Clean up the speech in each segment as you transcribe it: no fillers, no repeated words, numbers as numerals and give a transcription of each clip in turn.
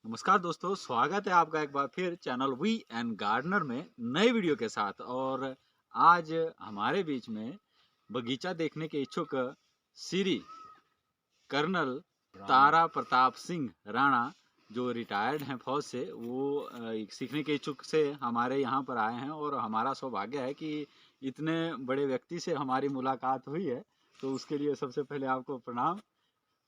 नमस्कार दोस्तों, स्वागत है आपका एक बार फिर चैनल वी एंड गार्डनर में नए वीडियो के साथ। और आज हमारे बीच में बगीचा देखने के इच्छुक श्री कर्नल तारा प्रताप सिंह राणा जो रिटायर्ड हैं फौज से, वो सीखने के इच्छुक से हमारे यहाँ पर आए हैं। और हमारा सौभाग्य है कि इतने बड़े व्यक्ति से हमारी मुलाकात हुई है, तो उसके लिए सबसे पहले आपको प्रणाम।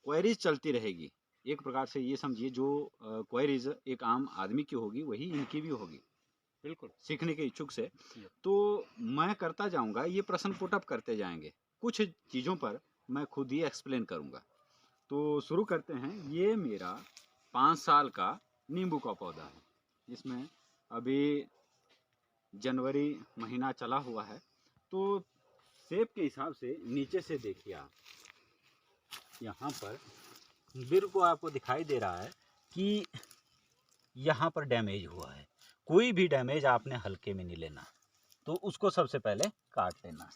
क्वेरीज चलती रहेगी, एक प्रकार से ये समझिए जो क्वेरीज एक आम आदमी की होगी वही इनकी भी होगी, बिल्कुल सीखने के इच्छुक से। तो मैं करता जाऊंगा, ये प्रश्न पुटअप करते जाएंगे, कुछ चीज़ों पर मैं खुद ही एक्सप्लेन करूंगा। तो शुरू करते हैं। ये मेरा 5 साल का नींबू का पौधा है, जिसमें अभी जनवरी महीना चला हुआ है। तो शेप के हिसाब से नीचे से देखिए आप, यहाँ पर बिल्कुल आपको दिखाई दे रहा है कि यहाँ पर डैमेज हुआ है। कोई भी डैमेज आपने हल्के में नहीं लेना, तो उसको सबसे पहले काट लेना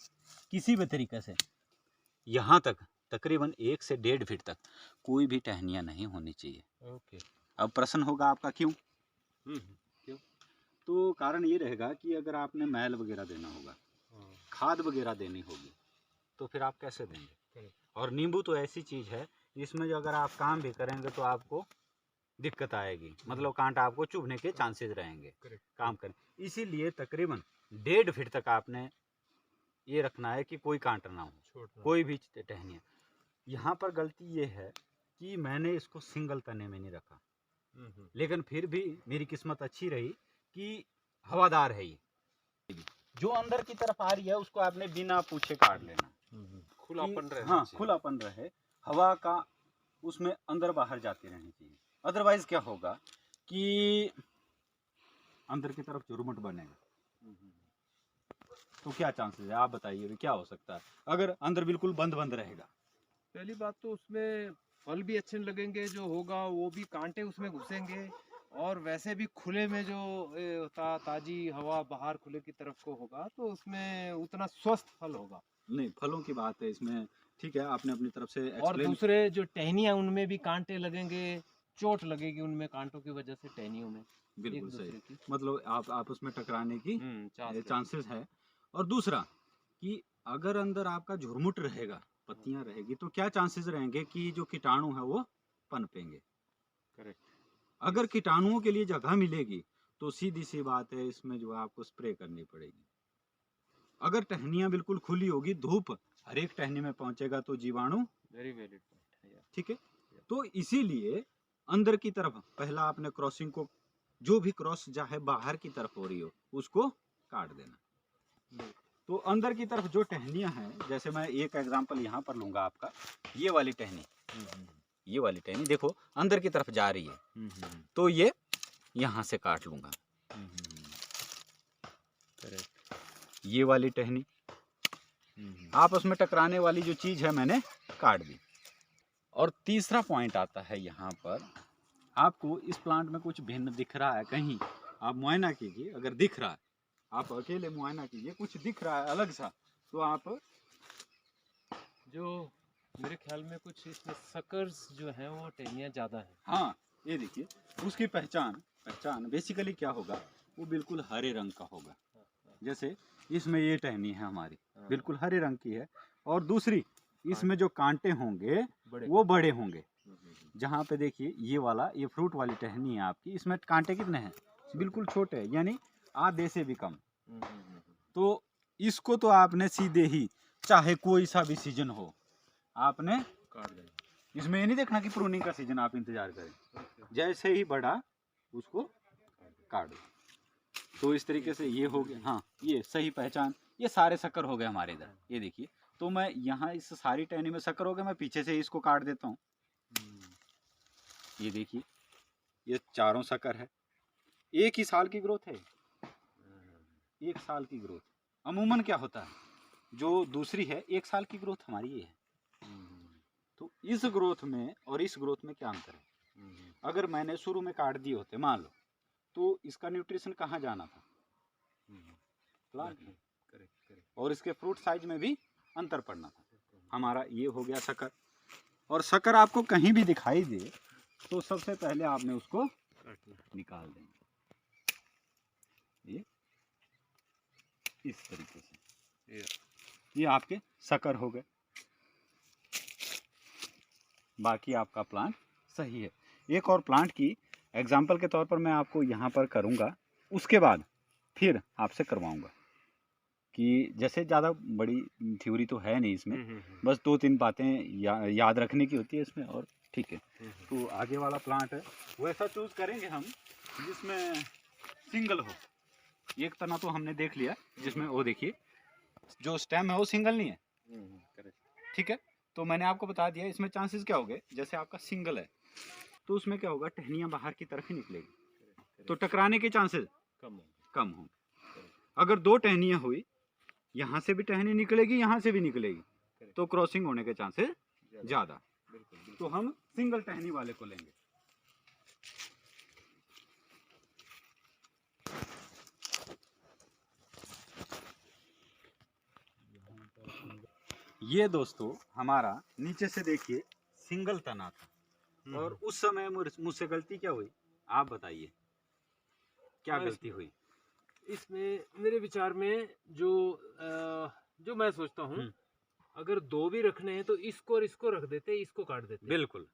किसी भी तरीके से। यहाँ तक तकरीबन 1 से 1.5 फीट तक कोई भी टहनियाँ नहीं होनी चाहिए। ओके। अब प्रश्न होगा आपका क्यों? क्यों? तो कारण ये रहेगा कि अगर आपने मैल वगैरह देना होगा, खाद वगैरह देनी होगी, तो फिर आप कैसे देंगे? और नींबू तो ऐसी चीज़ है इसमें जो अगर आप काम भी करेंगे तो आपको दिक्कत आएगी, मतलब कांटा आपको चुभने के चांसेस रहेंगे काम करें। इसीलिए तकरीबन 1.5 फीट तक आपने ये रखना है कि कोई कांटा ना हो, कोई भी टहनियाँ। यहाँ पर गलती ये है कि मैंने इसको सिंगल तने में नहीं रखा, लेकिन फिर भी मेरी किस्मत अच्छी रही कि हवादार है ये। जो अंदर की तरफ आ रही है उसको आपने बिना पूछे काट लेना, खुलापन रहे। हाँ, खुलापन रहे, हवा का उसमें अंदर बाहर जाती रहनी चाहिए। अदरवाइज क्या होगा कि अंदर की तरफ झुरमुट बनेगा, तो क्या चांसेस है आप बताइए, क्या हो सकता है अगर अंदर बिल्कुल बंद बंद रहेगा? पहली बात तो उसमें फल भी अच्छे लगेंगे, जो होगा वो भी कांटे उसमें घुसेंगे, और वैसे भी खुले में जो ताजी हवा बाहर खुले की तरफ को होगा तो उसमें उतना स्वस्थ फल होगा नहीं। फलों की बात है इसमें, ठीक है, आपने अपनी तरफ से और दूसरे जो टहनियाँ उनमें भी कांटे लगेंगे, चोट लगेगी उनमें कांटों की वजह से टहनियों में। बिल्कुल सही, मतलब आप उसमें टकराने की चांसेस है। और दूसरा कि अगर अंदर आपका झुरमुट रहेगा, पत्तियां रहेगी, तो क्या चांसेस रहेंगे कि जो कीटाणु है वो पनपेंगे। करेक्ट। अगर कीटाणुओं के लिए जगह मिलेगी तो सीधी सी बात है, इसमें जो है आपको स्प्रे करनी पड़ेगी। अगर टहनियां बिल्कुल खुली होगी, धूप हर एक टहनी में पहुंचेगा तो जीवाणु, वेरी वैलिड पॉइंट है, ठीक है। तो इसीलिए अंदर की तरफ पहला आपने क्रॉसिंग को, जो भी क्रॉस चाहे बाहर की तरफ हो रही हो उसको काट देना। तो अंदर की तरफ जो टहनियां हैं, जैसे मैं एक एग्जांपल यहाँ पर लूंगा आपका, ये वाली टहनी, ये वाली टहनी देखो अंदर की तरफ जा रही है, तो ये यहाँ से काट लूंगा। ये वाली टहनी आपस में टकराने वाली जो चीज है मैंने काट दी। और तीसरा पॉइंट आता है यहाँ पर, आपको इस प्लांट में कुछ भिन्न दिख रहा है कहीं, आप मुआयना कीजिए। अगर दिख रहा है, आप अकेले मुआयना कीजिए, कुछ दिख रहा है अलग सा, तो आप, जो मेरे ख्याल में कुछ इसमें सकर्स जो हैं वो टहनियाँ ज़्यादा है। हाँ, ये देखिए उसकी पहचान बेसिकली क्या होगा, वो बिल्कुल हरे रंग का होगा। जैसे इसमें ये टहनी है हमारी, बिल्कुल हरे रंग की है। और दूसरी, इसमें जो कांटे होंगे वो बड़े होंगे। जहाँ पे देखिए ये वाला, ये फ्रूट वाली टहनी है आपकी, इसमें कांटे कितने हैं? बिल्कुल छोटे, यानी आधे से भी कम। तो इसको तो आपने सीधे ही, चाहे कोई सा भी सीजन हो, आपने काट देना। इसमें ये नहीं देखना कि प्रूनिंग का सीजन आप इंतजार करें, जैसे ही बढ़ा उसको काट दो। तो इस तरीके से ये हो गया। हाँ, ये सही पहचान, ये सारे शक्कर हो गए हमारे इधर, ये देखिए। तो मैं यहाँ इस सारी टहनी में शक्कर हो गया, मैं पीछे से इसको काट देता हूँ। ये देखिए, ये चारों शक्कर है, एक ही साल की ग्रोथ है, 1 साल की ग्रोथ। अमूमन क्या होता है, जो दूसरी है 1 साल की ग्रोथ, हमारी ये है। तो इस ग्रोथ में और इस ग्रोथ में क्या अंतर है? अगर मैंने शुरू में काट दिए होते मान लो, तो इसका न्यूट्रिशन कहाँ जाना था? प्लांट में। और इसके फ्रूट साइज में भी अंतर पड़ना था। हमारा ये हो गया शक्कर। और शक्कर आपको कहीं भी दिखाई दे तो सबसे पहले आपने उसको निकाल देंगे ये इस तरीके से। ये आपके शक्कर हो गए, बाकी आपका प्लांट सही है। एक और प्लांट की एग्जाम्पल के तौर पर मैं आपको यहाँ पर करूँगा, उसके बाद फिर आपसे करवाऊँगा कि जैसे ज़्यादा बड़ी थ्योरी तो है नहीं इसमें, बस 2-3 बातें याद रखने की होती है इसमें, और ठीक है। तो आगे वाला प्लांट है वो ऐसा चूज करेंगे हम जिसमें सिंगल हो। एक तना तो हमने देख लिया जिसमें वो देखिए जो स्टेम है वो सिंगल नहीं है, ठीक है। तो मैंने आपको बता दिया इसमें चांसेस क्या हो गए, जैसे आपका सिंगल है तो उसमें क्या होगा, टहनियाँ बाहर की तरफ ही निकलेगी, तो टकराने के चांसेस कम होंगे। अगर 2 टहनियाँ हुई, यहाँ से भी टहनी निकलेगी, यहाँ से भी निकलेगी, तो क्रॉसिंग होने के चांसेस ज़्यादा। तो हम सिंगल टहनी वाले को लेंगे। ये दोस्तों हमारा नीचे से देखिए सिंगल तना था, और उस समय मुझसे गलती क्या हुई आप बताइए, क्या गलती हुई? इसमें मेरे विचार में जो मैं सोचता हूँ, अगर 2 भी रखने हैं तो इसको और इसको रख देते, इसको काट देते बिल्कुल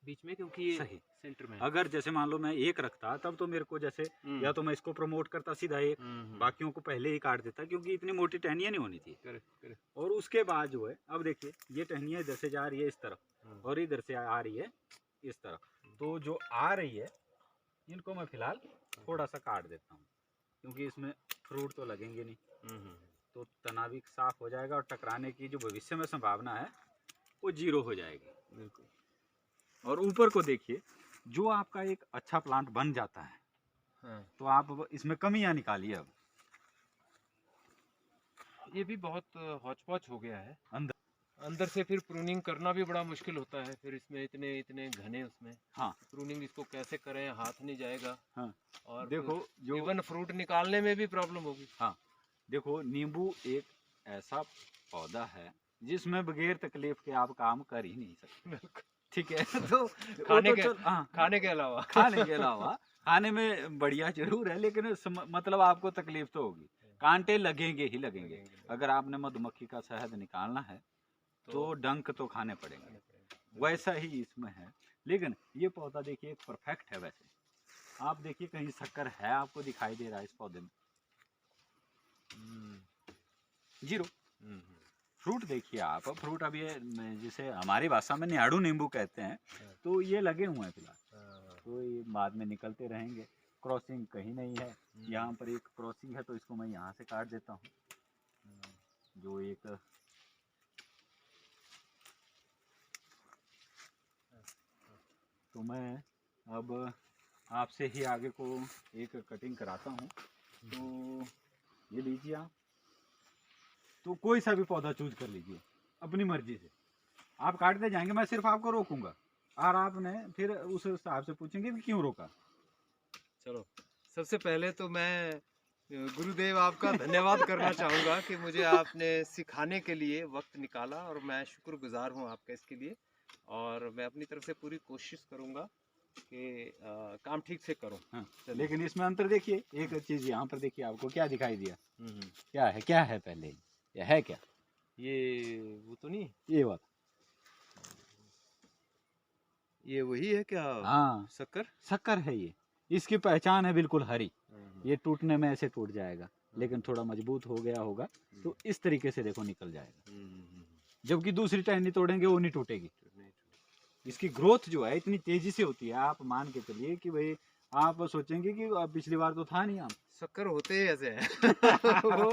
बीच में, क्योंकि ये सही सेंटर में है। अगर जैसे मान लो मैं एक रखता तब तो मेरे को जैसे या तो मैं इसको प्रमोट करता सीधा एक, बाकियों को पहले ही काट देता, क्योंकि इतनी मोटी टहनियाँ नहीं होनी थी। और उसके बाद जो है अब देखिए ये टहनियाँ इधर से जा रही है इस तरफ और इधर से आ रही है इस तरफ, तो जो आ रही है इनको मैं फिलहाल थोड़ा सा काट देता हूँ, क्योंकि इसमें फ्रूट तो लगेंगे नहीं, तो तना भी साफ हो जाएगा और टकराने की जो भविष्य में संभावना है वो 0 हो जाएगी। बिल्कुल। और ऊपर को देखिए, जो आपका एक अच्छा प्लांट बन जाता है तो आप इसमें कमियां निकालिए। अब ये भी बहुत हौच-पौच हो गया है अंदर से, फिर प्रूनिंग करना भी बड़ा मुश्किल होता है, फिर इसमें इतने घने उसमें। हाँ, प्रूनिंग इसको कैसे करें, हाथ नहीं जाएगा। हाँ, और देखो जो इवन फ्रूट निकालने में भी प्रॉब्लम होगी। हाँ, देखो नींबू एक ऐसा पौधा है जिसमें बगैर तकलीफ के आप काम कर ही नहीं सकते, ठीक है। तो खाने के अलावा खाने में बढ़िया जरूर है, लेकिन मतलब आपको तकलीफ तो होगी, कांटे लगेंगे ही लगेंगे। अगर आपने मधुमक्खी का शहद निकालना है तो डंक तो खाने पड़ेंगे, वैसा ही इसमें है। लेकिन ये पौधा देखिए परफेक्ट है। वैसे आप देखिए कहीं शक्कर है आपको दिखाई दे रहा है इस पौधे में? 0। फ्रूट देखिए आप, फ्रूट अभी जिसे हमारी भाषा में निहाड़ू नींबू कहते हैं, तो ये लगे हुए हैं फिलहाल, तो ये बाद में निकलते रहेंगे। क्रॉसिंग कहीं नहीं है, यहाँ पर एक क्रॉसिंग है तो इसको मैं यहाँ से काट देता हूँ, जो एक तो मैं अब आपसे ही आगे को एक कटिंग कराता हूँ। तो ये लीजिए आप, तो कोई सा भी पौधा चूज कर लीजिए अपनी मर्जी से, आप काटते जाएंगे, मैं सिर्फ आपको रोकूंगा और आपने फिर उस हिसाब से पूछेंगे कि क्यों रोका। चलो, सबसे पहले तो मैं गुरुदेव आपका धन्यवाद करना चाहूँगा कि मुझे आपने सिखाने के लिए वक्त निकाला, और मैं शुक्रगुजार हूँ आपका इसके लिए, और मैं अपनी तरफ से पूरी कोशिश करूँगा कि काम ठीक से करूँ। हाँ, लेकिन इसमें अंतर देखिए, एक चीज़ यहाँ पर देखिए, आपको क्या दिखाई दिया? क्या है पहले ये है क्या? ये वो तो नहीं, ये बात ये वही है क्या? हाँ, शक्कर है ये, इसकी पहचान है बिल्कुल हरी। ये टूटने में ऐसे टूट जाएगा, लेकिन थोड़ा मजबूत हो गया होगा तो इस तरीके से देखो निकल जाएगा, जबकि दूसरी टहनी तोड़ेंगे वो नहीं टूटेगी। इसकी ग्रोथ जो है इतनी तेजी से होती है, आप मान के चलिए कि भाई आप सोचेंगे कि पिछली बार तो था नहीं आम। शक्कर होते ही ऐसे हैं वो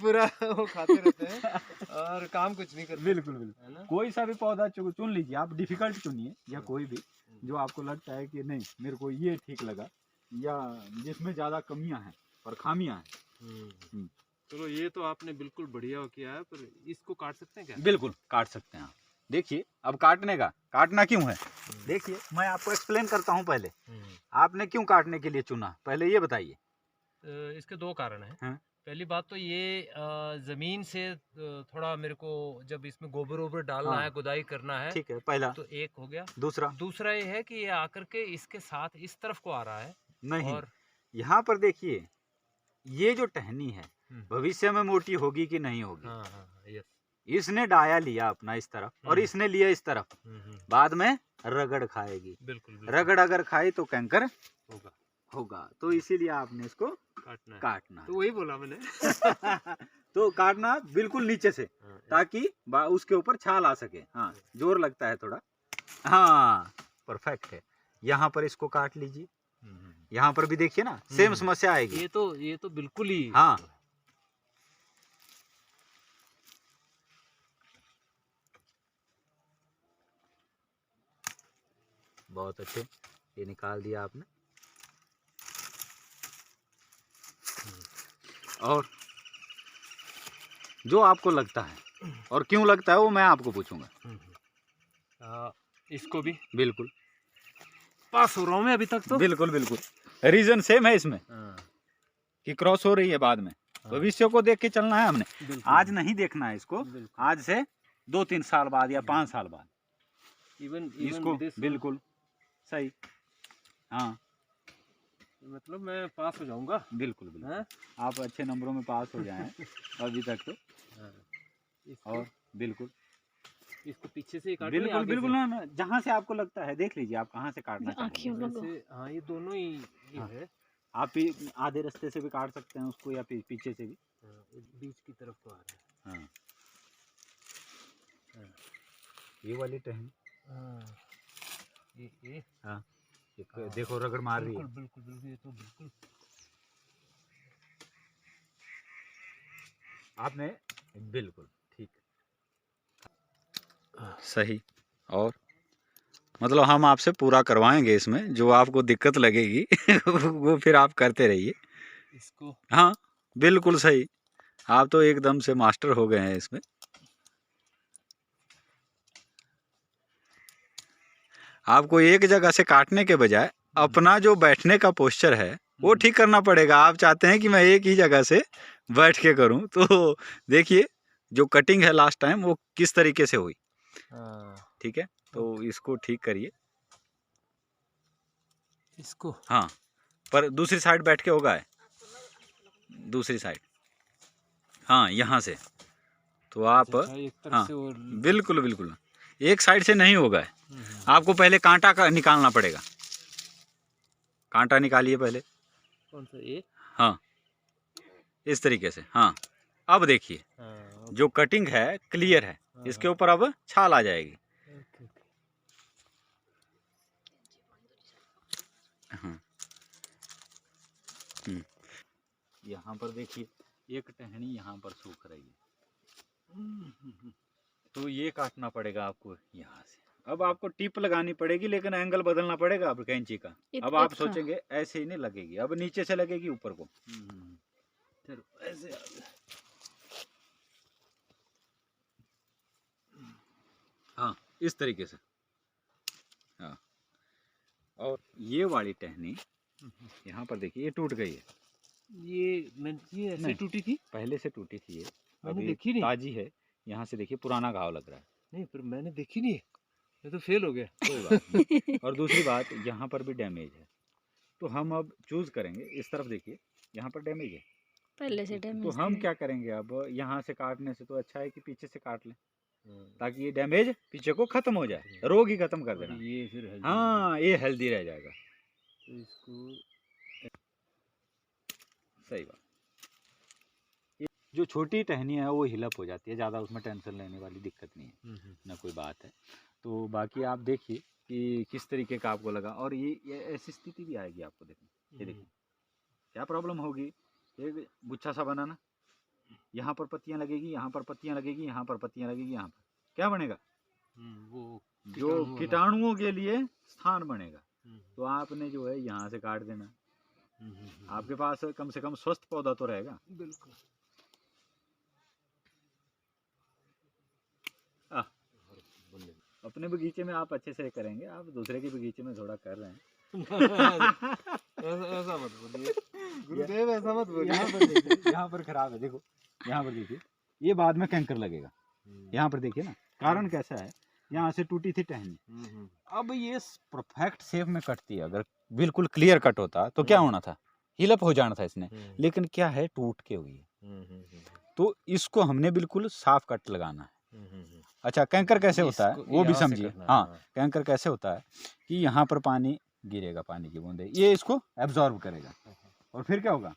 पूरा वो खाते रहते हैं और काम कुछ नहीं करते। बिल्कुल कोई सा भी पौधा चुन लीजिए आप, डिफिकल्ट चुनिए या कोई भी जो आपको लगता है कि नहीं मेरे को ये ठीक लगा, या जिसमें ज्यादा कमियां हैं और खामियां हैं। चलो, ये तो आपने बिल्कुल बढ़िया किया है, पर इसको काट सकते हैं क्या? बिल्कुल काट सकते हैं आप। देखिए अब काटना क्यों है, देखिए मैं आपको एक्सप्लेन करता हूँ। पहले आपने क्यों काटने के लिए चुना, पहले ये बताइए। इसके 2 कारण हैं। पहली बात तो ये जमीन से थोड़ा मेरे को जब इसमें गोबर वोबर डालना है, गुदाई करना है, ठीक है, पहला तो एक हो गया। दूसरा ये है कि ये आकर के इसके साथ इस तरफ को आ रहा है, नहीं, और यहाँ पर देखिए ये जो टहनी है भविष्य में मोटी होगी कि नहीं होगी। हाँ हाँ यस। इसने डाया लिया अपना इस तरफ और इसने लिया इस तरफ, बाद में रगड़ खाएगी। बिल्कुल रगड़ अगर खाई तो कैंकर होगा होगा, तो इसीलिए आपने इसको काटना है। तो वही बोला मैंने। तो काटना बिल्कुल नीचे से, हाँ, ताकि उसके ऊपर छाल आ सके। हाँ, जोर लगता है थोड़ा। हाँ, परफेक्ट है। यहाँ पर इसको काट लीजिए। यहाँ पर भी देखिए ना, सेम समस्या आएगी। ये तो बिल्कुल ही। हाँ, बहुत अच्छे, ये निकाल दिया आपने। और जो आपको लगता है और क्यों लगता है वो मैं आपको पूछूंगा। इसको भी बिल्कुल पास हो रहा हूँ मैं अभी तक तो। बिल्कुल बिल्कुल, रीजन सेम है इसमें कि क्रॉस हो रही है बाद में। भविष्य को देख के चलना है हमने, आज नहीं देखना है इसको, आज से 2-3 साल बाद या 5 साल बाद इवन इसको। बिल्कुल सही। हाँ, मतलब मैं पास हो जाऊंगा। बिल्कुल बिल्कुल, आप अच्छे नंबरों में पास हो जाएं अभी तक तो। और बिल्कुल इसको पीछे से काटना, बिल्कुल बिल्कुल ना, जहाँ से आपको लगता है देख लीजिए आप कहाँ से काटना चाहते हैं। हाँ, ये दोनों ही है। आप आधे रास्ते से भी काट सकते हैं उसको, या पीछे से भी। बीच की तरफ तो आ रहा है। हाँ, ये वाली टहनी। ये हाँ, देखो रगड़ मार रही है। बिल्कुल बिल्कुल, ये तो बिल्कुल आपने बिल्कुल ठीक सही। और मतलब हम आपसे पूरा करवाएंगे इसमें, जो आपको दिक्कत लगेगी वो फिर आप करते रहिए इसको। हाँ बिल्कुल सही, आप तो एकदम से मास्टर हो गए हैं इसमें। आपको एक जगह से काटने के बजाय अपना जो बैठने का पोस्चर है वो ठीक करना पड़ेगा। आप चाहते हैं कि मैं एक ही जगह से बैठ के करूं, तो देखिए जो कटिंग है लास्ट टाइम वो किस तरीके से हुई। ठीक है, तो इसको ठीक करिए इसको। हाँ, पर दूसरी साइड बैठ के होगा, दूसरी साइड। हाँ, यहाँ से तो आप हाँ बिल्कुल बिल्कुल, एक साइड से नहीं होगा। आपको पहले कांटा का निकालना पड़ेगा। कांटा निकालिए पहले। कौन सा ये? हाँ, इस तरीके से। हाँ, अब देखिए जो कटिंग है क्लियर है, इसके ऊपर अब छाल आ जाएगी। हाँ, यहाँ पर देखिए एक टहनी यहाँ पर सूख रही है, तो ये काटना पड़ेगा आपको यहाँ से। अब आपको टिप लगानी पड़ेगी, लेकिन एंगल बदलना पड़ेगा अब कैंची का। अब आप सोचेंगे ऐसे ही नहीं लगेगी, अब नीचे से लगेगी ऊपर को। ऐसे हाँ, इस तरीके से। हाँ, और ये वाली टहनी यहाँ पर देखिए ये टूट गई है। ये ऐसे टूटी थी, पहले से टूटी थी, ये मैंने अभी देखी नहीं। ताजी है। यहाँ से देखिए पुराना घाव लग रहा है। नहीं, पर मैंने देखी नहीं, ये तो फेल हो गया। कोई बात नहीं। और दूसरी बात, यहाँ पर भी डैमेज है, तो हम अब चूज करेंगे। इस तरफ देखिए यहाँ पर डैमेज है, पहले से डैमेज। तो हम क्या करेंगे, अब यहाँ से काटने से तो अच्छा है कि पीछे से काट लें, ताकि ये डैमेज पीछे को खत्म हो जाए, रोग ही खत्म कर देना। ये फिर हाँ, ये हेल्दी रह जाएगा। तो इसको सही बात। ये जो छोटी टहनी है वो हिलअप हो जाती है, ज़्यादा उसमें टेंशन लेने वाली दिक्कत नहीं है, ना कोई बात है। तो बाकी आप देखिए कि किस तरीके का आपको लगा। और ये ऐसी स्थिति भी आएगी आपको, देखिए ये देखिए क्या प्रॉब्लम होगी। एक गुच्छा सा बनाना, यहाँ पर पत्तियाँ लगेगी, यहाँ पर पत्तियाँ लगेगी, यहाँ पर पत्तियाँ लगेगी, यहाँ पर क्या बनेगा, वो जो कीटाणुओं के लिए स्थान बनेगा। तो आपने जो है यहाँ से काट देना, आपके पास कम से कम स्वस्थ पौधा तो रहेगा। बिल्कुल। अपने बगीचे में आप अच्छे से करेंगे, आप दूसरे के बगीचे में थोड़ा कर रहे हैं। ऐसा मत बोलिए गुरुदेव, ऐसा मत बोलिए। यहाँ पर खराब है, देखो यहाँ पर देखिए, ये बाद में कैंकर लगेगा। यहाँ पर देखिए ना, कारण कैसा है, यहाँ से टूटी थी टहनी। अब ये परफेक्ट शेप में कटती है, अगर बिल्कुल क्लियर कट होता तो क्या होना था, हिलअप हो जाना था इसने, लेकिन क्या है टूट के हुई है। तो इसको हमने बिल्कुल साफ कट लगाना है। अच्छा, कैंकर कैसे होता है वो भी समझिए। हाँ, कैंकर कैसे होता है कि यहाँ पर पानी गिरेगा, पानी की बूंदे ये इसको एब्जॉर्ब करेगा और फिर क्या होगा,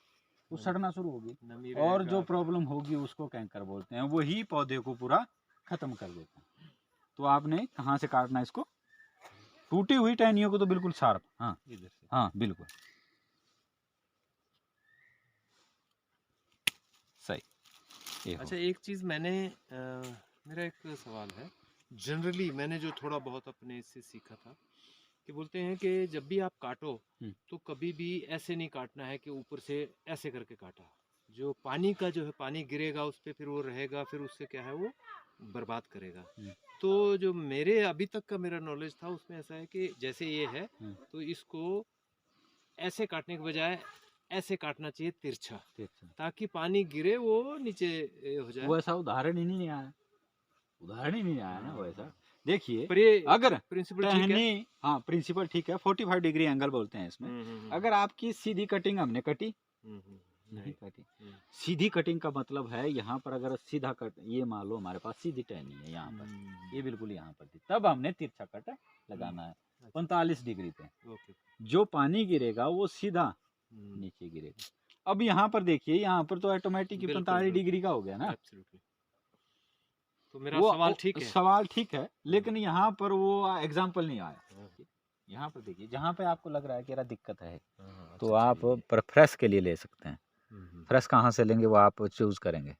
वो सड़ना शुरू होगी और जो प्रॉब्लम होगी उसको कैंकर बोलते हैं, वही पौधे को पूरा खत्म कर देता है। तो आपने कहाँ से काटना है इसको, टूटी हुई टहनियों को तो बिल्कुल शार्प। हाँ इधर से, हाँ बिल्कुल सही। अच्छा, एक चीज मैंने मेरा एक सवाल है, जनरली मैंने जो थोड़ा बहुत अपने इससे सीखा था कि बोलते हैं कि जब भी आप काटो तो कभी भी ऐसे नहीं काटना है कि ऊपर से ऐसे करके काटा, जो पानी का जो है पानी गिरेगा उस पर, फिर वो रहेगा, फिर उससे क्या है वो बर्बाद करेगा। तो जो मेरे अभी तक का मेरा नॉलेज था उसमें ऐसा है कि जैसे ये है तो इसको ऐसे काटने के बजाय ऐसे काटना चाहिए तिरछा, ताकि पानी गिरे वो नीचे हो जाए। वैसा उदाहरण ही नहीं आया, उदाहरण ही नहीं आया ना वैसा। देखिए पर ये अगर प्रिंसिपल ठीक है, हाँ प्रिंसिपल ठीक है, 45 डिग्री एंगल बोलते हैं इसमें। अगर आपकी सीधी कटिंग हमने कटी, नहीं कटी, सीधी कटिंग का मतलब है यहाँ पर अगर सीधा कट, ये मान लो हमारे पास सीधी टहनी है यहाँ पर, ये बिल्कुल यहाँ पर थी, तब हमने तिरछा कट लगाना है 45 डिग्री पे। जो पानी गिरेगा वो सीधा नीचे गिरेगा। अब यहाँ पर देखिए, यहाँ पर तो ऑटोमेटिक 45 डिग्री का हो गया ना। तो मेरा सवाल ठीक है, सवाल ठीक है, लेकिन यहाँ पर वो एग्जाम्पल नहीं आया। यहाँ पर देखिए, जहाँ पे आपको लग रहा है कि यार दिक्कत है तो आप फ्रेश के लिए ले सकते हैं। फ्रेश कहाँ से लेंगे वो आप चूज करेंगे।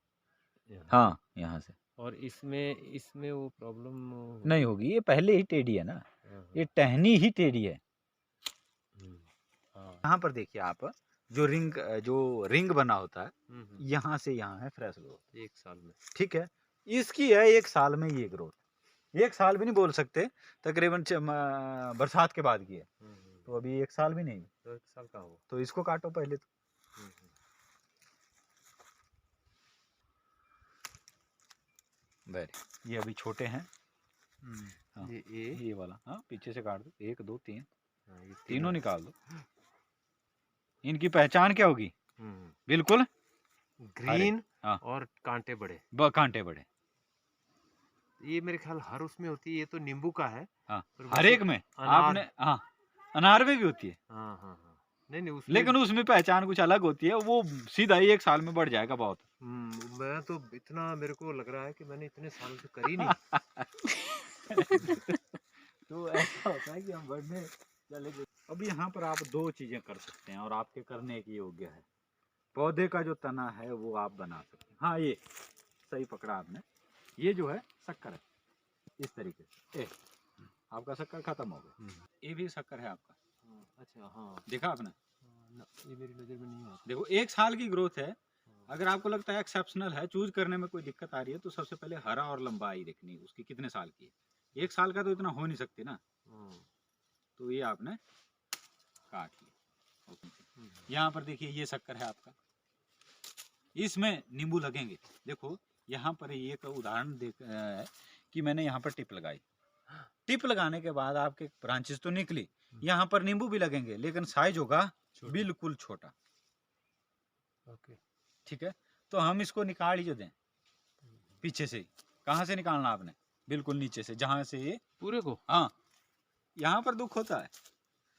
हाँ यहाँ से। और इसमें वो प्रॉब्लम नहीं होगी, ये पहले ही टेढ़ी है ना, ये टहनी ही टेढ़ी है। यहाँ पर देखिए आप, जो रिंग बना होता है, यहाँ से यहाँ है फ्रेश ग्रोथ 1 साल में, ठीक है। इसकी है 1 साल में ये ग्रोथ, 1 साल भी नहीं बोल सकते, तकरीबन बरसात के बाद की है, तो अभी 1 साल भी नहीं, तो 1 साल का हो, तो इसको काटो पहले तो। ये अभी छोटे हैं। हाँ, ये वाला, हाँ पीछे से काट दो, 1 2 3, तीनों निकाल दो। इनकी पहचान क्या होगी, बिल्कुल ग्रीन और कांटे बड़े, कांटे बड़े। ये मेरे ख्याल हर उसमें होती है, ये तो नींबू का है। हाँ, हर एक में आपने, हाँ अनार में भी होती है। हाँ, नहीं उसमें, लेकिन उसमें पहचान कुछ अलग होती है, वो सीधा ही 1 साल में बढ़ जाएगा बहुत। मैं तो इतना, मेरे को लग रहा है कि मैंने इतने साल से करी नहीं। तो ऐसा होता है कि हम बढ़ने चले गए। अब यहाँ पर आप 2 चीजें कर सकते हैं और आपके करने के योग्य है। पौधे का जो तना है वो आप बना सकते हैं। हाँ ये सही पकड़ा आपने, ये जो है शक्कर है, इस तरीके से आपका शक्कर खत्म हो गया, ये भी शक्कर है आपका। अच्छा हाँ, देखा आपने, ये मेरी नजर में नहीं आता। देखो 1 साल की ग्रोथ है। अगर आपको लगता है एक्सेप्शनल है, चूज करने में कोई दिक्कत आ रही है, तो सबसे पहले हरा और लंबाई देखनी है उसकी, कितने साल की है। 1 साल का तो इतना हो नहीं सकती ना, तो ये आपने काट लिया। यहाँ पर देखिए, ये शक्कर है आपका, इसमें नींबू लगेंगे। देखो यहाँ पर एक उदाहरण देख कि मैंने यहाँ पर टिप लगाई, टिप लगाने के बाद आपके ब्रांचेस तो निकली, यहाँ पर नींबू भी लगेंगे, लेकिन साइज होगा बिल्कुल छोटा। ओके ठीक है, तो हम इसको निकाल ही जो दें पीछे से। कहाँ से निकालना आपने, बिल्कुल नीचे से, जहाँ से ये पूरे को, हाँ यहाँ पर दुख होता है।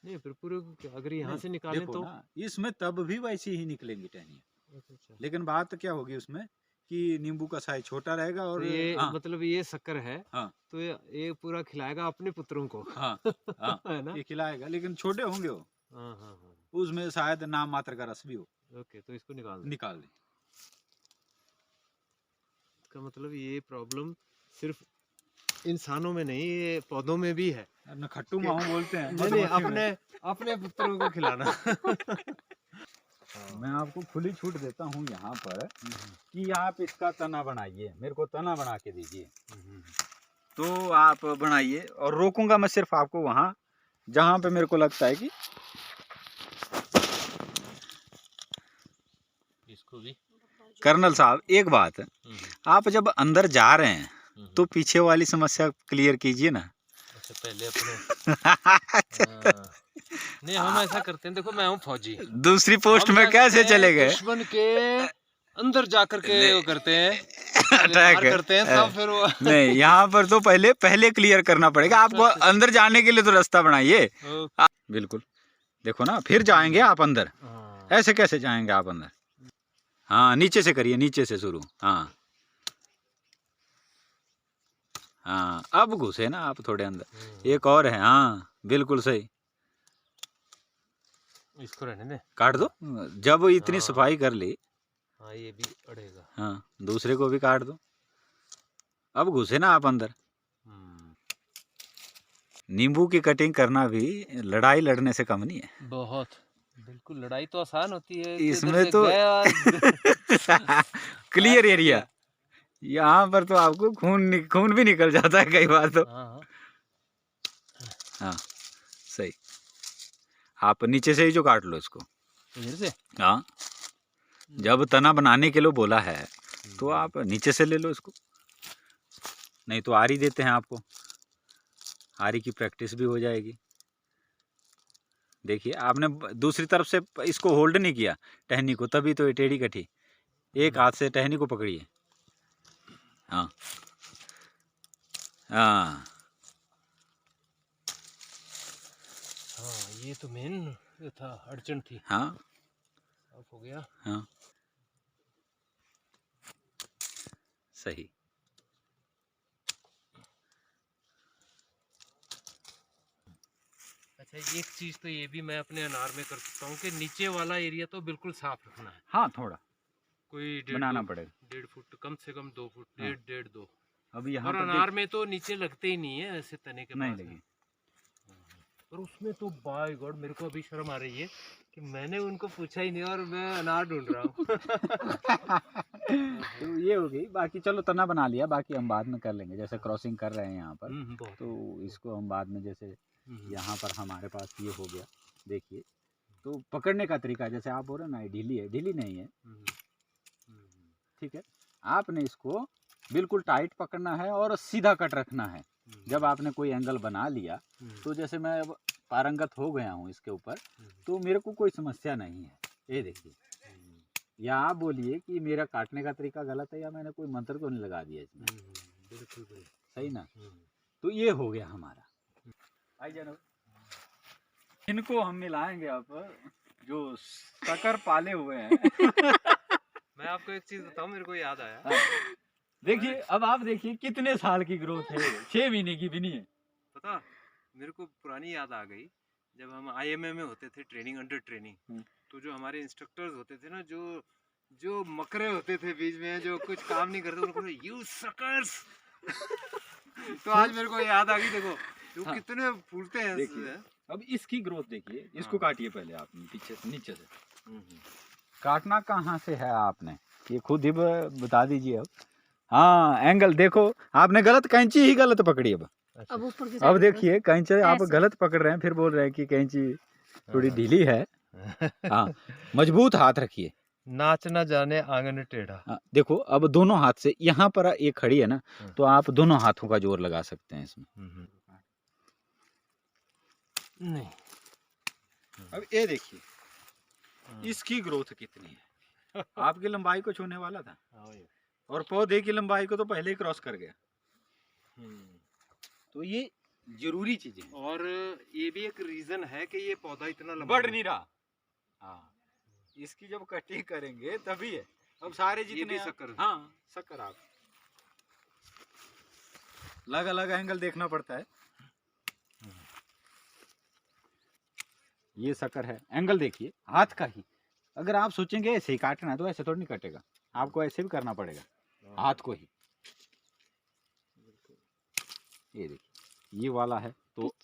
नहीं फिर पूरे को अगर यहाँ से निकालें तो ना, इसमें तब भी वैसी ही निकलेंगी टहनियाँ। लेकिन बात क्या होगी उसमें कि नींबू का साइज छोटा रहेगा और तो ये मतलब ये शक्कर है। हाँ, तो ये पूरा खिलाएगा अपने पुत्रों को। हाँ, हाँ, है ना, ये खिलाएगा, लेकिन छोटे होंगे वो। हाँ, उसमें शायद नाम मात्र का रस भी हो। ओके, तो इसको निकाल दें। इसका मतलब ये प्रॉब्लम सिर्फ इंसानों में नहीं, ये पौधों में भी है। खट्टू माहू बोलते हैं। नहीं, अपने पुत्रों को खिलाना। मैं आपको खुली छूट देता हूँ यहाँ पर कि आप इसका तना बनाइए, मेरे को तना बना के दीजिए, तो आप बनाइए, और रोकूंगा मैं सिर्फ आपको वहाँ जहाँ पे मेरे को लगता है कि इसको भी। कर्नल साहब एक बात, आप जब अंदर जा रहे हैं तो पीछे वाली समस्या क्लियर कीजिए ना। अच्छा पहले अपने हाँ। नहीं हम ऐसा करते हैं, देखो मैं हूँ फौजी, दूसरी पोस्ट हम में क्या कैसे करते हैं, चले गए? दुश्मन के अंदर जाकर के वो करते हैं, अटैक वार करते हैं, तब फिर वो नहीं, यहाँ पर तो पहले क्लियर करना पड़ेगा आपको। अच्छा, अच्छा। अंदर जाने के लिए तो रास्ता बनाइए। ओके। बिल्कुल, देखो ना, फिर जाएंगे आप अंदर। हाँ। ऐसे कैसे जाएंगे आप अंदर? हाँ, नीचे से करिए, नीचे से शुरू। हाँ हाँ, अब घुसे ना आप थोड़े अंदर। एक और है, हाँ बिल्कुल सही। इसको रहने दे, काट दो। जब इतनी हाँ। सफाई कर ली, हाँ ये भी अड़ेगा। हाँ दूसरे को भी काट दो। अब घुसे ना आप अंदर। नींबू की कटिंग करना भी लड़ाई लड़ने से कम नहीं है। बहुत, बिल्कुल लड़ाई तो आसान होती है, इसमें से तो गया क्लियर एरिया। यहाँ पर तो आपको खून भी निकल जाता है कई बार तो। हाँ हाँ सही। आप नीचे से ही जो काट लो इसको। इधर से, हाँ, जब तना बनाने के लिए बोला है तो आप नीचे से ले लो इसको। नहीं तो आरी देते हैं आपको, आरी की प्रैक्टिस भी हो जाएगी। देखिए आपने दूसरी तरफ से इसको होल्ड नहीं किया टहनी को, तभी तो ये टेढ़ी कटी। एक हाथ से टहनी को पकड़िए। हाँ हाँ हाँ ये तो मेन था, अड़चन थी। हाँ अब हो गया। हाँ सही। अच्छा एक चीज तो ये भी मैं अपने अनार में कर सकता हूँ कि नीचे वाला एरिया तो बिल्कुल साफ रखना है। हाँ थोड़ा कोई बनाना पड़ेगा। 1.5 फुट, कम से कम 2 फुट, हाँ। 1.5-2। अब यहाँ और पर अनार में तो नीचे लगते ही नहीं है ऐसे तने के नहीं पास लगी। और उसमें तो बाय गॉड मेरे को अभी शर्म आ रही है कि मैंने उनको पूछा ही नहीं और मैं अनार ढूंढ रहा हूँ। तो ये हो गई। बाकी चलो तना बना लिया, बाकी हम बाद में कर लेंगे। जैसे क्रॉसिंग कर रहे हैं यहाँ पर, तो इसको हम बाद में, जैसे यहाँ पर हमारे पास ये हो गया। देखिए तो पकड़ने का तरीका, जैसे आप बोल रहे ना ढीली है, ढीली नहीं है, ठीक है। आपने इसको बिल्कुल टाइट पकड़ना है और सीधा कट रखना है। जब आपने कोई एंगल बना लिया तो जैसे मैं अब पारंगत हो गया हूँ इसके ऊपर, तो मेरे को कोई समस्या नहीं है। ये देखिए, या आप बोलिए कि मेरा काटने का तरीका गलत है या मैंने कोई मंत्र तो नहीं लगा दिया इसमें। बिल्कुल सही ना। तो ये हो गया हमारा। आई जानो, इनको हम मिलाएंगे अब, जो शक्कर पाले हुए हैं। मैं आपको एक चीज बताऊं, मेरे को याद आया। देखिए अब आप देखिए कितने साल की ग्रोथ है, 6 महीने की भी नहीं है। पता, मेरे को पुरानी याद आ गई, जब हम IMA में होते थे, ट्रेनिंग अंडर ट्रेनिंग, तो जो हमारे इंस्ट्रक्टर्स होते थे ना, जो मकरे होते थे बीच में, जो कुछ काम नहीं करते, उनको यू सकर्स। तो आज मेरे को याद आ गई, देखो जो कितने फूलते हैं। देखिए अब इसकी ग्रोथ देखिए, इसको काटिए पहले आप पीछे से, नीचे से। काटना कहाँ से है आपने, ये खुद ही बता दीजिए अब। हाँ एंगल देखो, आपने गलत कैंची ही गलत पकड़ी। अब ऊपर की अब देखिए कैंची आप गलत पकड़ रहे हैं, फिर बोल रहे हैं कि कैंची थोड़ी ढीली है। हाँ मजबूत हाथ रखिए। नाच ना जाने आंगन टेढ़ा। हाँ, देखो अब दोनों हाथ से, यहाँ पर एक खड़ी है ना, तो आप दोनों हाथों का जोर लगा सकते हैं इसमें। नहीं अब ये देखिए इसकी ग्रोथ कितनी है। आपकी लंबाई को छूने वाला था और पौधे की लंबाई को तो पहले ही क्रॉस कर गया। तो ये जरूरी चीजें हैं। और ये भी एक रीजन है कि ये पौधा इतना लंबा बढ़ नहीं रहा। हाँ इसकी जब कटिंग करेंगे तभी है। अब सारे जितने शक्कर, हाँ शक्कर, आप अलग अलग एंगल देखना पड़ता है। ये शक्कर है, एंगल देखिए हाथ का ही। अगर आप सोचेंगे ऐसे ही काटना है तो ऐसे थोड़ी नहीं कटेगा, आपको ऐसे भी करना पड़ेगा हाथ को ही। ये देखिए ये वाला है, तो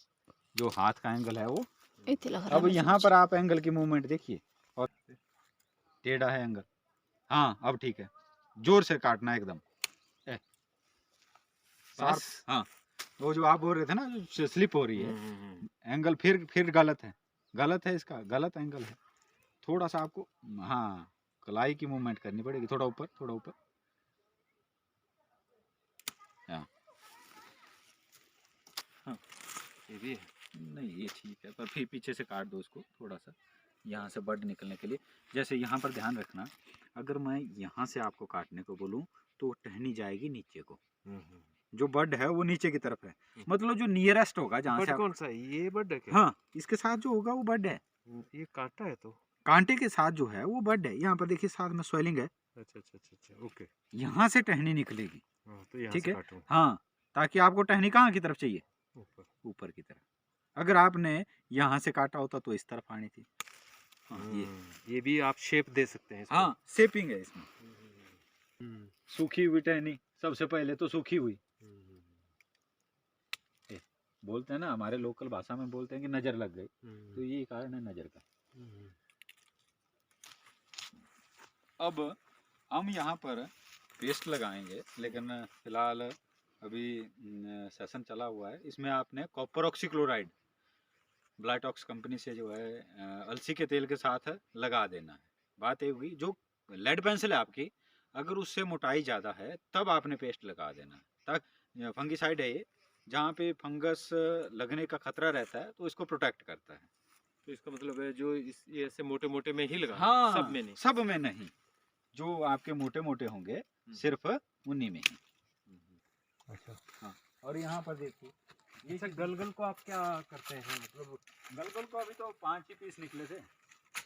जो हाथ का एंगल है वो। अब यहाँ पर आप एंगल की मूवमेंट देखिए, और टेढ़ा है एंगल। हाँ अब ठीक है, जोर से काटना एकदम। बस हाँ, वो जो आप बोल रहे थे ना, जो स्लिप हो रही है, एंगल फिर गलत है, गलत है, इसका गलत एंगल है। थोड़ा सा आपको, हाँ कलाई की मूवमेंट करनी पड़ेगी, थोड़ा ऊपर, थोड़ा ऊपर। हाँ ये भी है। नहीं ये ठीक है, पर फिर पीछे से काट दो इसको थोड़ा सा, यहाँ से बड निकलने के लिए। जैसे यहाँ पर ध्यान रखना, अगर मैं यहाँ से आपको काटने को बोलूँ तो टहनी जाएगी नीचे को, जो बड है वो नीचे की तरफ है, मतलब जो नियरेस्ट होगा जहाँ से बड आप... कौन सा है? ये बड है क्या? हाँ, इसके साथ जो होगा वो बड है, ये कांटा है तो। कांटे के साथ जो है वो बड है। यहाँ पर देखिए साथ में स्वेलिंग है, अच्छा अच्छा अच्छा अच्छा, ओके। यहाँ से टहनी निकलेगी, हाँ, तो यहाँ ठीक से है। काटूं। हाँ, ताकि आपको टहनी कहाँ की तरफ चाहिए, ऊपर। ऊपर की तरफ। अगर आपने यहाँ से काटा होता तो इस तरफ आनी थी। हाँ, ये भी आप शेप दे सकते हैं इसको। हाँ, शेपिंग है इसमें। हम्म, सूखी हुई टहनी सबसे पहले तो सूखी हुई, बोलते हैं ना हमारे लोकल भाषा में बोलते हैं कि नजर लग गई, तो ये कारण है नजर का। अब हम यहाँ पर पेस्ट लगाएंगे, लेकिन फिलहाल अभी सेशन चला हुआ है, इसमें आपने कॉपर ऑक्सीक्लोराइड ब्लाइटॉक्स कंपनी से जो है अलसी के तेल के साथ लगा देना है। बात ये होगी, जो लेड पेंसिल है आपकी, अगर उससे मोटाई ज़्यादा है तब आपने पेस्ट लगा देना है, ताकि फंगिसाइड है ये, जहाँ पे फंगस लगने का खतरा रहता है तो इसको प्रोटेक्ट करता है। तो इसका मतलब है जो ये ऐसे मोटे मोटे में ही लगा, हाँ, सब में नहीं। सब में नहीं, जो आपके मोटे मोटे होंगे सिर्फ उन्हीं में ही। अच्छा हाँ, और यहाँ पर देखिए ये गलगल को आप क्या करते हैं, मतलब? गलगल को अभी तो 5 ही पीस निकले थे।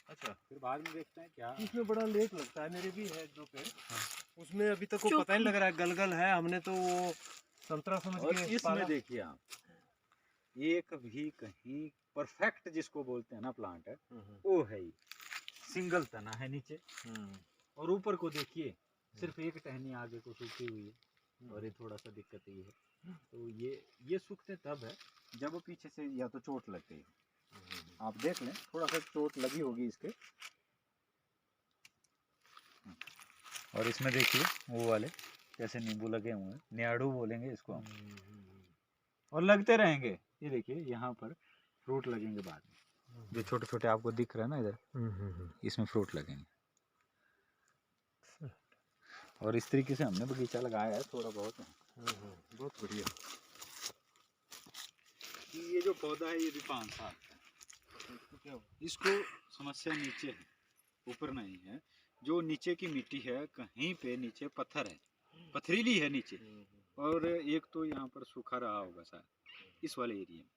अच्छा, फिर बाद में देखते हैं क्या। इसमें बड़ा लेट लगता है, मेरे भी है 2 पेड़। हाँ। उसमें अभी तक वो पता ही लग रहा है गलगल है, हमने तो वो संतरा समझ और के इसमें देखिए आप, एक भी कहीं परफेक्ट जिसको बोलते हैं ना प्लांट है, वो है ही सिंगल तना है नीचे, और ऊपर को देखिए सिर्फ एक टहनी आगे को सूखी हुई है, और ये थोड़ा सा दिक्कत ये है। तो ये सूखते तब है जब वो पीछे से या तो चोट लग गई, आप देख लें थोड़ा सा चोट लगी होगी इसके। और इसमें देखिए वो वाले कैसे नींबू लगे हुए हैं, न्याड़ू बोलेंगे इसको हम, और लगते रहेंगे। ये देखिए यहाँ पर फ्रूट लगेंगे बाद में, जो छोटे छोटे आपको दिख रहे हैं ना इधर, इसमें फ्रूट लगेंगे। और इस तरीके से हमने बगीचा लगाया है, थोड़ा बहुत है। बहुत बढ़िया। ये जो पौधा है ये भी 5 साल का है, इसको समस्या नीचे है, ऊपर नहीं है। जो नीचे की मिट्टी है, कहीं पे नीचे पत्थर है, पथरीली है नीचे, और एक तो यहाँ पर सूखा रहा होगा शायद इस वाले एरिया में,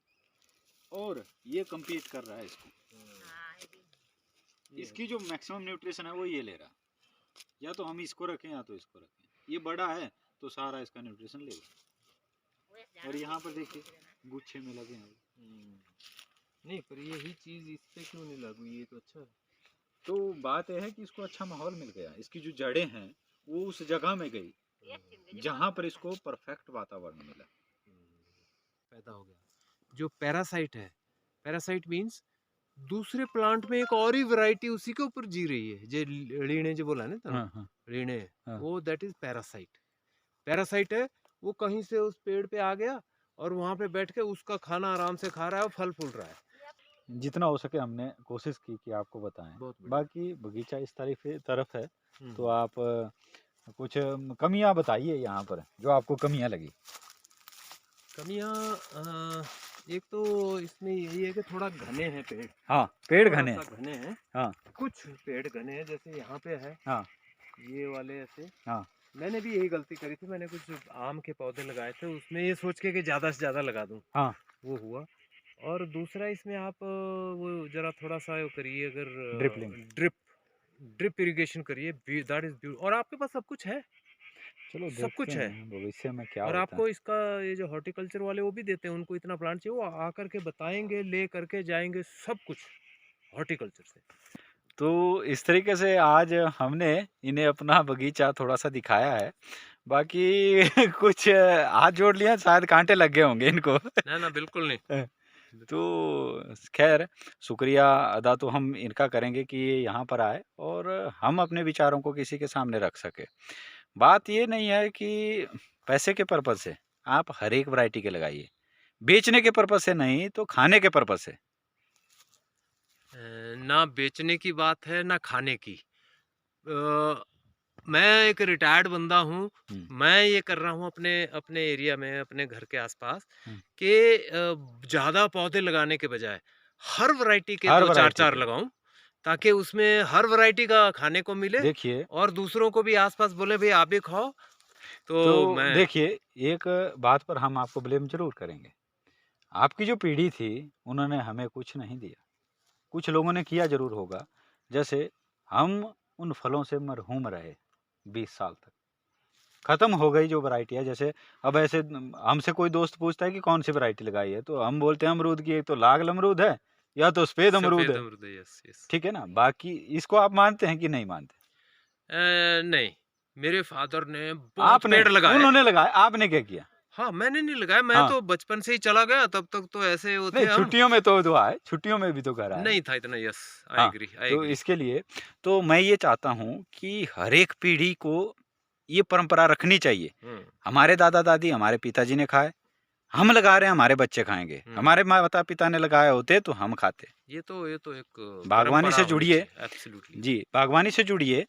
और ये कम्पीट कर रहा है इसको। इसकी जो मैक्सिमम न्यूट्रिशन है वो ये ले रहा, या तो हम इसको रखें या तो इसको रखें। ये बड़ा है तो सारा इसका न्यूट्रिशन लेगा। और यहाँ पर देखिए गुच्छे में लगे हैं। नहीं, पर यही चीज इस पे क्यों नहीं लागू, ये तो अच्छा है। तो बात यह है कि इसको अच्छा माहौल मिल गया, इसकी जो जड़ें हैं वो उस जगह में गई जहाँ पर इसको परफेक्ट वातावरण मिला, पैदा हो गया। जो पैरासाइट है, पैरासाइट मींस दूसरे प्लांट में एक और ही वैरायटी उसी के ऊपर जी रही है। जे रीणे जो बोला ना, रीणे, वो दैट इज पैरासाइट। पैरासाइट है, वो कहीं से उस पेड़ पे आ गया और वहां पे बैठ के उसका खाना आराम से खा रहा है और फल फूल रहा है। जितना हो सके हमने कोशिश की कि आपको बताएं। बाकी बगीचा इस तरफ है, तो आप कुछ कमियां बताइए यहाँ पर, जो आपको कमियां लगी। कमियां एक तो इसमें यही है कि थोड़ा घने हैं पेड़। हाँ, पेड़ घने हैं। हाँ, कुछ पेड़ घने हैं, जैसे यहाँ पे है। हाँ, ये वाले ऐसे। हाँ, मैंने भी यही गलती करी थी, मैंने कुछ आम के पौधे लगाए थे, उसमें ये सोच के कि ज़्यादा से ज़्यादा लगा दूं। हाँ, वो हुआ। और दूसरा इसमें आप वो जरा थोड़ा सा वो करिए, अगर ड्रिप इरिगेशन करिए, दैट इज, और आपके पास सब कुछ है। चलो सब कुछ है भविष्य में क्या और होता आपको इसका ये जो हॉर्टिकल्चर वाले वो भी देते हैं, उनको इतना प्लांट चाहिए, वो आकर के बताएंगे, ले करके जाएंगे, सब कुछ हॉर्टिकल्चर से। तो इस तरीके से आज हमने इन्हें अपना बगीचा थोड़ा सा दिखाया है। बाकी कुछ हाथ जोड़ लिया, शायद कांटे लग गए होंगे इनको। ना बिल्कुल नहीं। तो खैर शुक्रिया अदा तो हम इनका करेंगे कि ये यहाँ पर आए और हम अपने विचारों को किसी के सामने रख सके। बात ये नहीं है कि पैसे के पर्पज से आप हर एक वैरायटी के लगाइए, बेचने के पर्पज से नहीं तो खाने के पर्पज से। ना बेचने की बात है ना खाने की। मैं एक रिटायर्ड बंदा हूँ। हम्म, मैं ये कर रहा हूँ अपने अपने एरिया में, अपने घर के आसपास हम्म, कि ज़्यादा पौधे लगाने के बजाय हर वैरायटी के हर दो चार वैरायटी चार के। लगाऊं, ताकि उसमें हर वैरायटी का खाने को मिले देखिए, और दूसरों को भी आसपास बोले भाई आप भी खाओ। तो तो मैं देखिए, एक बात पर हम आपको ब्लेम जरूर करेंगे। आपकी जो पीढ़ी थी, उन्होंने हमें कुछ नहीं दिया। कुछ लोगों ने किया जरूर होगा। जैसे हम उन फलों से मरहूम रहे 20 साल तक। खत्म हो गई जो वैरायटी है। जैसे अब ऐसे हमसे कोई दोस्त पूछता है कि कौन सी वैरायटी लगाई है, तो हम बोलते हैं अमरूद की। एक तो लागल अमरूद है, या तो सफेद अमरूद सफेद है। अमरूद, यस यस। ठीक है ना? बाकी इसको आप मानते हैं कि नहीं मानते? नहीं, मेरे फादर ने बहुत आपने, पेड़ लगाए। उन्होंने लगाया, आपने क्या किया? हाँ, मैंने नहीं लगाया, मैं हाँ, तो बचपन से ही चला गया, तब तक तो ऐसे वो थे नहीं, हम। छुट्टियों में तो दुआ है, छुट्टियों में भी तो घर आए। नहीं था इतना, यस, आई हाँ, एग्री, आई तो एग्री। इसके लिए तो मैं ये चाहता हूँ कि हर एक पीढ़ी को ये परंपरा रखनी चाहिए। हुँ, हमारे दादा दादी, हमारे पिताजी ने खाए, हम लगा रहे हैं, हमारे बच्चे खाएंगे। हुँ। हमारे माता पिता ने लगाए होते तो हम खाते। ये तो एक बागवानी परंपरा से होनी जुड़िए। चाहिए, एब्सोल्युटली। जी, बागवानी से जुड़िए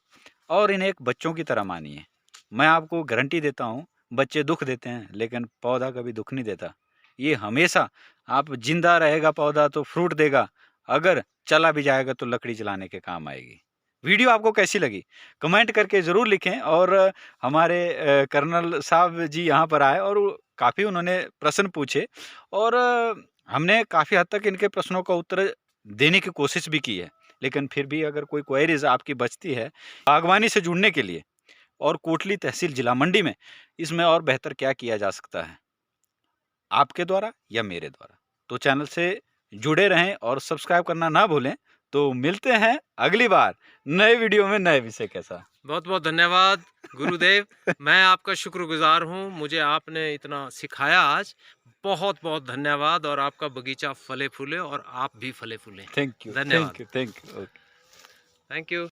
और इन्हें एक बच्चों की तरह मानिए। मैं आपको गारंटी देता हूँ, बच्चे दुख देते हैं लेकिन पौधा कभी दुख नहीं देता। ये हमेशा, आप जिंदा रहेगा पौधा तो फ्रूट देगा, अगर चला भी जाएगा तो लकड़ी जलाने के काम आएगी। वीडियो आपको कैसी लगी कमेंट करके ज़रूर लिखें। और हमारे कर्नल साहब जी यहाँ पर आए और काफ़ी उन्होंने प्रश्न पूछे, और हमने काफ़ी हद तक इनके प्रश्नों का उत्तर देने की कोशिश भी की है। लेकिन फिर भी अगर कोई क्वेरीज आपकी बचती है बागवानी से जुड़ने के लिए, और कोटली तहसील जिला मंडी में, इसमें और बेहतर क्या किया जा सकता है आपके द्वारा या मेरे द्वारा, तो चैनल से जुड़े रहें और सब्सक्राइब करना ना भूलें। तो मिलते हैं अगली बार नए वीडियो में नए विषय के साथ। बहुत-बहुत धन्यवाद गुरुदेव, मैं आपका शुक्रगुज़ार हूँ, मुझे आपने इतना सिखाया आज। बहुत-बहुत धन्यवाद और आपका बगीचा फले-फूले और आप भी फले-फूले। थैंक यू, थैंक धन्यवाद। You, thank you. Thank you.